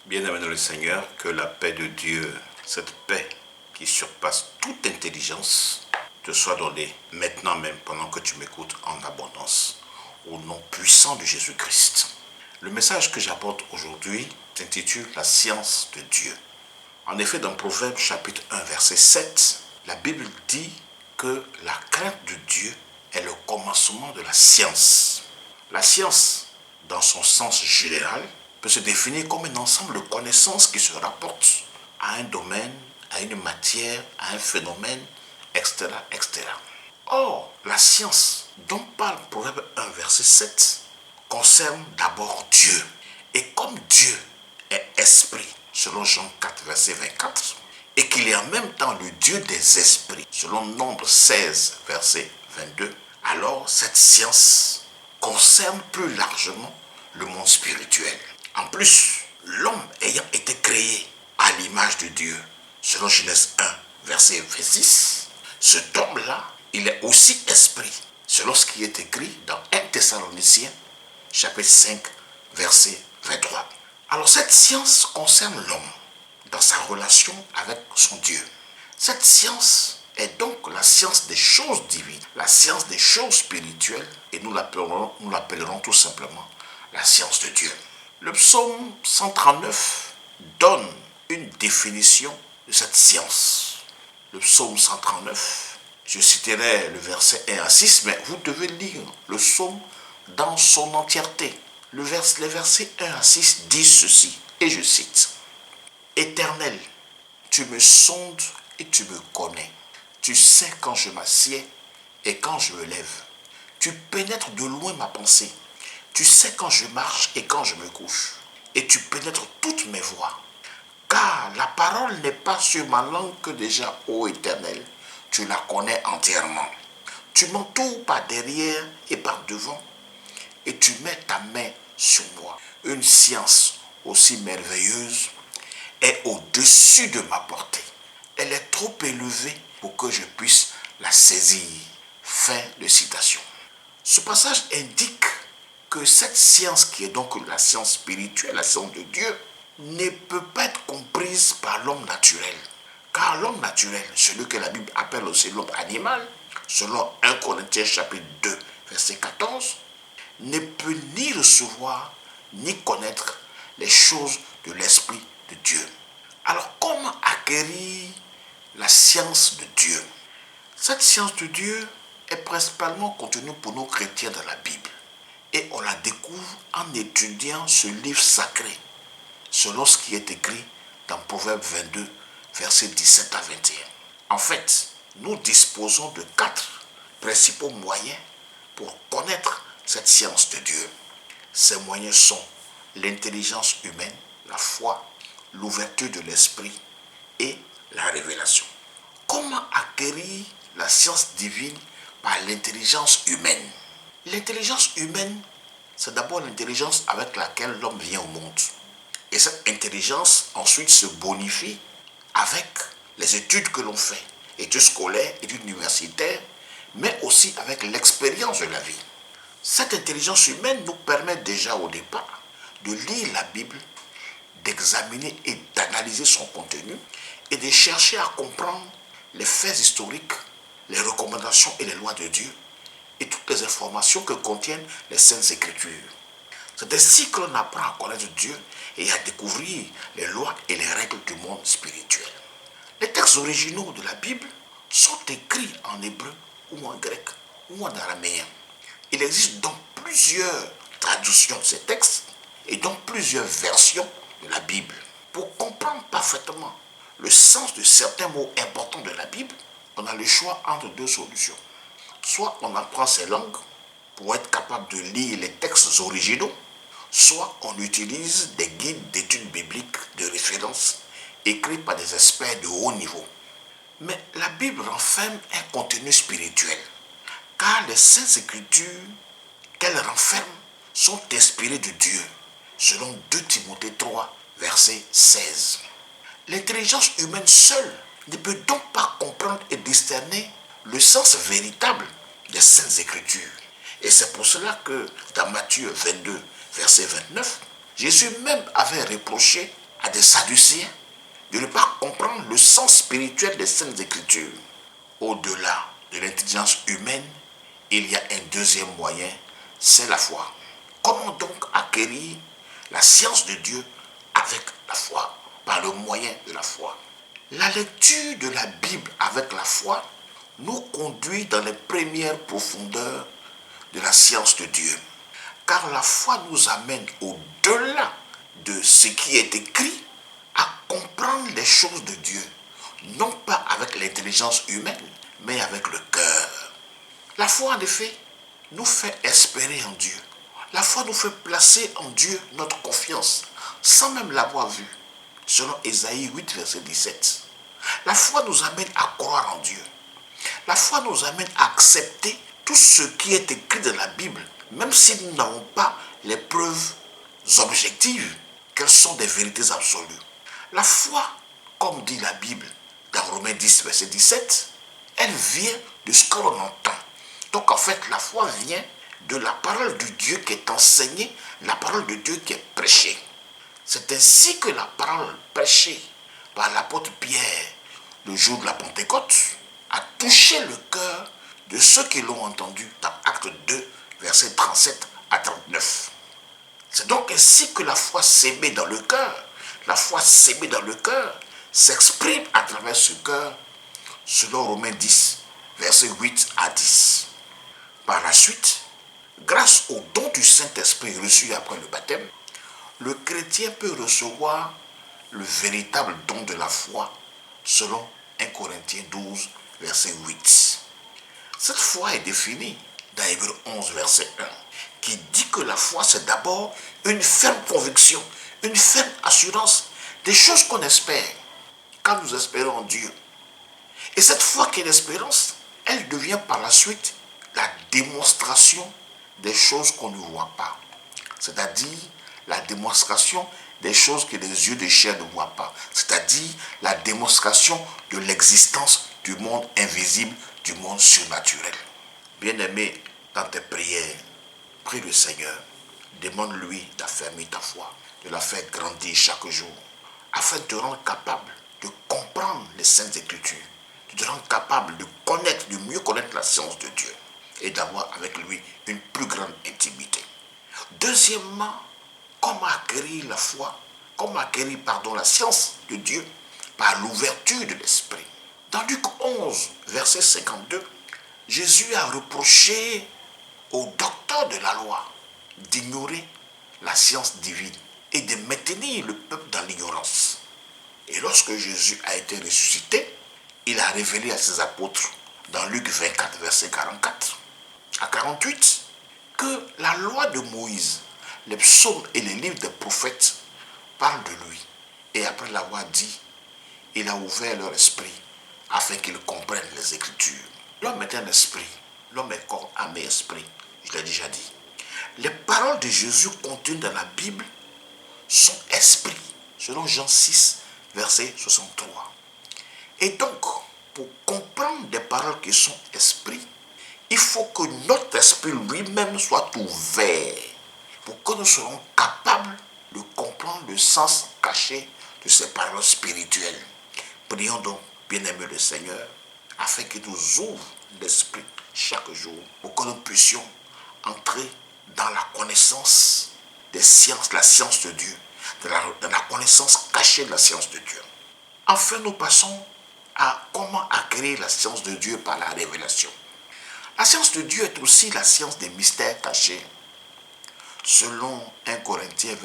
Bien-aimé dans le Seigneur, que la paix de Dieu, cette paix qui surpasse toute intelligence, te soit donnée maintenant même pendant que tu m'écoutes en abondance, au nom puissant de Jésus-Christ. Le message que j'apporte aujourd'hui s'intitule « La science de Dieu ». En effet, dans Proverbe chapitre 1, verset 7, la Bible dit que la crainte de Dieu est le commencement de la science. La science, dans son sens général, peut se définir comme un ensemble de connaissances qui se rapportent à un domaine, à une matière, à un phénomène, etc., etc. Or, la science dont parle Proverbe 1, verset 7, concerne d'abord Dieu. Et comme Dieu est esprit, selon Jean 4, verset 24, et qu'il est en même temps le Dieu des esprits, selon Nombre 16, verset 22, alors cette science concerne plus largement le monde spirituel. En plus, l'homme ayant été créé à l'image de Dieu, selon Genèse 1, verset 26, cet homme-là, il est aussi esprit, selon ce qui est écrit dans 1 Thessaloniciens, chapitre 5, verset 23. Alors cette science concerne l'homme dans sa relation avec son Dieu. Cette science est donc la science des choses divines, la science des choses spirituelles, et nous l'appellerons tout simplement la science de Dieu. Le psaume 139 donne une définition de cette science. Le psaume 139, je citerai le verset 1 à 6, mais vous devez lire le psaume dans son entièreté. Les versets 1 à 6 disent ceci, et je cite. « Éternel, tu me sondes et tu me connais. Tu sais quand je m'assieds et quand je me lève. Tu pénètres de loin ma pensée. Tu sais quand je marche et quand je me couche. Et tu pénètres toutes mes voies. Car la parole n'est pas sur ma langue que déjà, ô Éternel, tu la connais entièrement. Tu m'entoures par derrière et par devant, et tu mets ta main sur moi. Une science aussi merveilleuse est au-dessus de ma portée. Elle est trop élevée pour que je puisse la saisir. » Fin de citation. Ce passage indique que cette science, qui est donc la science spirituelle, la science de Dieu, ne peut pas être comprise par l'homme naturel. Car l'homme naturel, celui que la Bible appelle aussi l'homme animal, selon 1 Corinthiens chapitre 2, verset 14, ne peut ni recevoir ni connaître les choses de l'Esprit de Dieu. Alors comment acquérir la science de Dieu? Cette science de Dieu est principalement contenue pour nous chrétiens dans la Bible. Et on la découvre en étudiant ce livre sacré, selon ce qui est écrit dans Proverbe 22, versets 17 à 21. En fait, nous disposons de 4 principaux moyens pour connaître cette science de Dieu. Ces moyens sont l'intelligence humaine, la foi, l'ouverture de l'esprit et la révélation. Comment acquérir la science divine par l'intelligence humaine? L'intelligence humaine, c'est d'abord l'intelligence avec laquelle l'homme vient au monde. Et cette intelligence ensuite se bonifie avec les études que l'on fait, études scolaires, études universitaires, mais aussi avec l'expérience de la vie. Cette intelligence humaine nous permet déjà au départ de lire la Bible, d'examiner et d'analyser son contenu et de chercher à comprendre les faits historiques, les recommandations et les lois de Dieu et toutes les informations que contiennent les Saintes Écritures. C'est ainsi que l'on apprend à connaître Dieu et à découvrir les lois et les règles du monde spirituel. Les textes originaux de la Bible sont écrits en hébreu ou en grec ou en araméen. Il existe donc plusieurs traductions de ces textes et donc plusieurs versions de la Bible. Pour comprendre parfaitement le sens de certains mots importants de la Bible, on a le choix entre 2 solutions. Soit on apprend ces langues pour être capable de lire les textes originaux, soit on utilise des guides d'études bibliques de référence écrits par des experts de haut niveau. Mais la Bible renferme un contenu spirituel, car les Saintes Écritures qu'elle renferme sont inspirées de Dieu, selon 2 Timothée 3, verset 16. L'intelligence humaine seule ne peut donc pas comprendre et discerner le sens véritable des Saintes Écritures. Et c'est pour cela que dans Matthieu 22, verset 29, Jésus même avait reproché à des sadducéens de ne pas comprendre le sens spirituel des Saintes Écritures. Au-delà de l'intelligence humaine, il y a un deuxième moyen, c'est la foi. Comment donc acquérir la science de Dieu avec la foi, par le moyen de la foi? La lecture de la Bible avec la foi nous conduit dans les premières profondeurs de la science de Dieu. Car la foi nous amène au-delà de ce qui est écrit à comprendre les choses de Dieu, non pas avec l'intelligence humaine, mais avec le cœur. La foi, en effet, nous fait espérer en Dieu. La foi nous fait placer en Dieu notre confiance, sans même l'avoir vu, selon Ésaïe 8, verset 17. La foi nous amène à croire en Dieu. La foi nous amène à accepter tout ce qui est écrit dans la Bible, même si nous n'avons pas les preuves objectives qu'elles sont des vérités absolues. La foi, comme dit la Bible dans Romains 10, verset 17, elle vient de ce que l'on entend. Donc en fait, la foi vient de la parole de Dieu qui est enseignée, la parole de Dieu qui est prêchée. C'est ainsi que la parole prêchée par l'apôtre Pierre le jour de la Pentecôte a touché le cœur de ceux qui l'ont entendu dans Acte 2, versets 37 à 39. C'est donc ainsi que la foi s'émet dans le cœur. La foi s'émet dans le cœur, s'exprime à travers ce cœur, selon Romains 10, versets 8 à 10. Par la suite, grâce au don du Saint-Esprit reçu après le baptême, le chrétien peut recevoir le véritable don de la foi, selon 1 Corinthiens 12, verset 8. Cette foi est définie dans Hébreux 11, verset 1, qui dit que la foi, c'est d'abord une ferme conviction, une ferme assurance des choses qu'on espère, quand nous espérons en Dieu. Et cette foi qui est l'espérance, elle devient par la suite la démonstration des choses qu'on ne voit pas. C'est-à-dire la démonstration des choses que les yeux de chair ne voient pas. C'est-à-dire la démonstration de l'existence du monde invisible, du monde surnaturel. Bien-aimé, dans tes prières, prie le Seigneur. Demande-lui d'affermir ta foi, de la faire grandir chaque jour, afin de te rendre capable de comprendre les Saintes Écritures, de te rendre capable de connaître, de mieux connaître la science de Dieu et d'avoir avec lui une plus grande intimité. Deuxièmement, comment acquérir la foi, la science de Dieu par l'ouverture de l'esprit. Dans Luc 11, verset 52, Jésus a reproché aux docteurs de la loi d'ignorer la science divine et de maintenir le peuple dans l'ignorance. Et lorsque Jésus a été ressuscité, il a révélé à ses apôtres, dans Luc 24, verset 44 à 48, que la loi de Moïse, les psaumes et les livres des prophètes parlent de lui. Et après l'avoir dit, il a ouvert leur esprit afin qu'ils comprennent les Écritures. L'homme est un esprit, l'homme est corps, âme et esprit, je l'ai déjà dit. Les paroles de Jésus contenues dans la Bible sont esprit, selon Jean 6, verset 63. Et donc, pour comprendre des paroles qui sont esprit, il faut que notre esprit lui-même soit ouvert pour que nous soyons capables de comprendre le sens caché de ces paroles spirituelles. Prions donc, bien-aimé le Seigneur, afin qu'il nous ouvre l'esprit chaque jour pour que nous puissions entrer dans la connaissance des sciences, la science de Dieu, dans la connaissance cachée de la science de Dieu. Enfin, nous passons à comment acquérir la science de Dieu par la révélation. La science de Dieu est aussi la science des mystères cachés. Selon 1 Corinthiens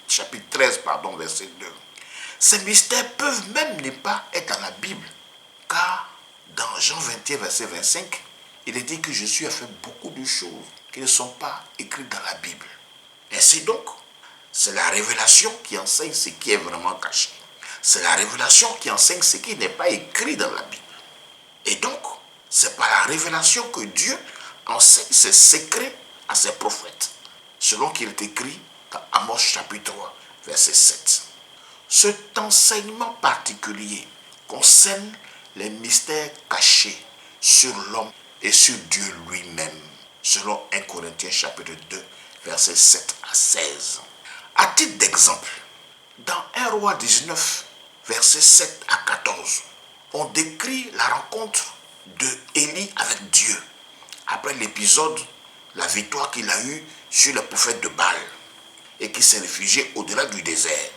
chapitre 13, verset 2. Ces mystères peuvent même ne pas être dans la Bible, car dans Jean 21, verset 25, il est dit que Jésus a fait beaucoup de choses qui ne sont pas écrites dans la Bible. Ainsi donc, c'est la révélation qui enseigne ce qui est vraiment caché. C'est la révélation qui enseigne ce qui n'est pas écrit dans la Bible. Et donc, c'est par la révélation que Dieu enseigne ses secrets à ses prophètes, selon qu'il est écrit dans Amos chapitre 3, verset 7. Cet enseignement particulier concerne les mystères cachés sur l'homme et sur Dieu lui-même, selon 1 Corinthiens chapitre 2, versets 7 à 16. À titre d'exemple, Dans 1 Roi 19, versets 7 à 14, on décrit la rencontre de Élie avec Dieu après l'épisode, la victoire qu'il a eue sur le prophète de Baal et qui s'est réfugié au-delà du désert.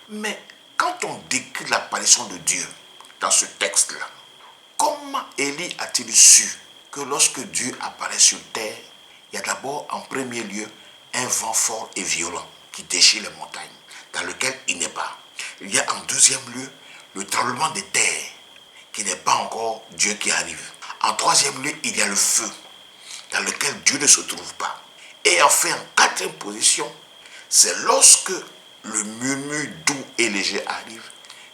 Mais quand on décrit l'apparition de Dieu dans ce texte-là, comment Élie a-t-il su que lorsque Dieu apparaît sur terre, il y a d'abord en premier lieu un vent fort et violent qui déchire les montagnes, dans lequel il n'est pas. Il y a en deuxième lieu le tremblement des terres, qui n'est pas encore Dieu qui arrive. En troisième lieu, il y a le feu, dans lequel Dieu ne se trouve pas. Et enfin, en quatrième position, c'est lorsque le murmure doux et léger arrive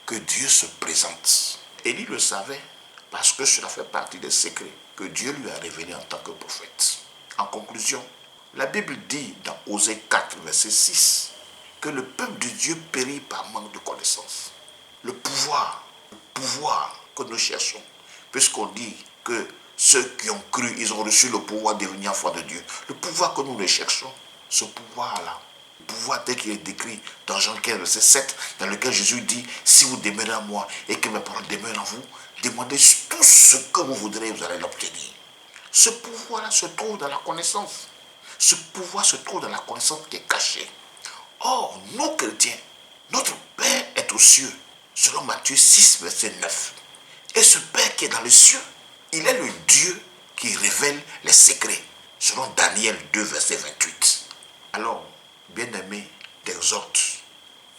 que Dieu se présente. Élie le savait parce que cela fait partie des secrets que Dieu lui a révélés en tant que prophète. En conclusion, la Bible dit dans Osée 4, verset 6, que le peuple de Dieu périt par manque de connaissance. Le pouvoir que nous cherchons, puisqu'on dit que ceux qui ont cru, ils ont reçu le pouvoir de devenir enfants de Dieu. Le pouvoir que nous recherchons, ce pouvoir-là, le pouvoir tel qu'il est décrit dans Jean 15, verset 7, dans lequel Jésus dit, si vous demeurez en moi et que mes paroles demeurent en vous, demandez tout ce que vous voudrez, vous allez l'obtenir. Ce pouvoir-là se trouve dans la connaissance. Ce pouvoir se trouve dans la connaissance qui est cachée. Or, nous chrétiens, notre Père est aux cieux, selon Matthieu 6, verset 9. Et ce Père qui est dans les cieux, il est le Dieu qui révèle les secrets, selon Daniel 2, verset 28. Alors, bien-aimé, t'exhorte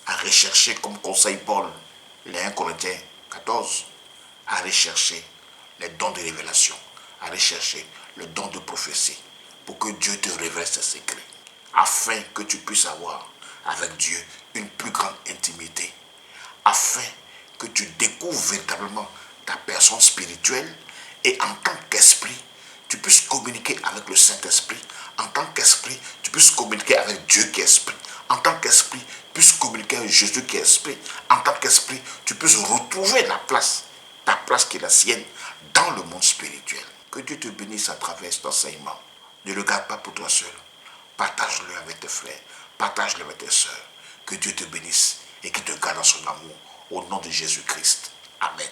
à rechercher, comme conseille Paul, les 1 Corinthiens 14, à rechercher les dons de révélation, à rechercher le don de prophétie, pour que Dieu te révèle ses secrets, afin que tu puisses avoir avec Dieu une plus grande intimité, afin que tu découvres véritablement ta personne spirituelle et en tant qu'esprit, tu puisses communiquer avec le Saint-Esprit. En tant qu'esprit, tu puisses communiquer avec Dieu qui est esprit. En tant qu'esprit, tu puisses communiquer avec Jésus qui est esprit. En tant qu'esprit, tu puisses retrouver ta place qui est la sienne dans le monde spirituel. Que Dieu te bénisse à travers cet enseignement. Ne le garde pas pour toi seul. Partage-le avec tes frères. Partage-le avec tes sœurs. Que Dieu te bénisse et qu'il te garde dans son amour. Au nom de Jésus-Christ. Amen.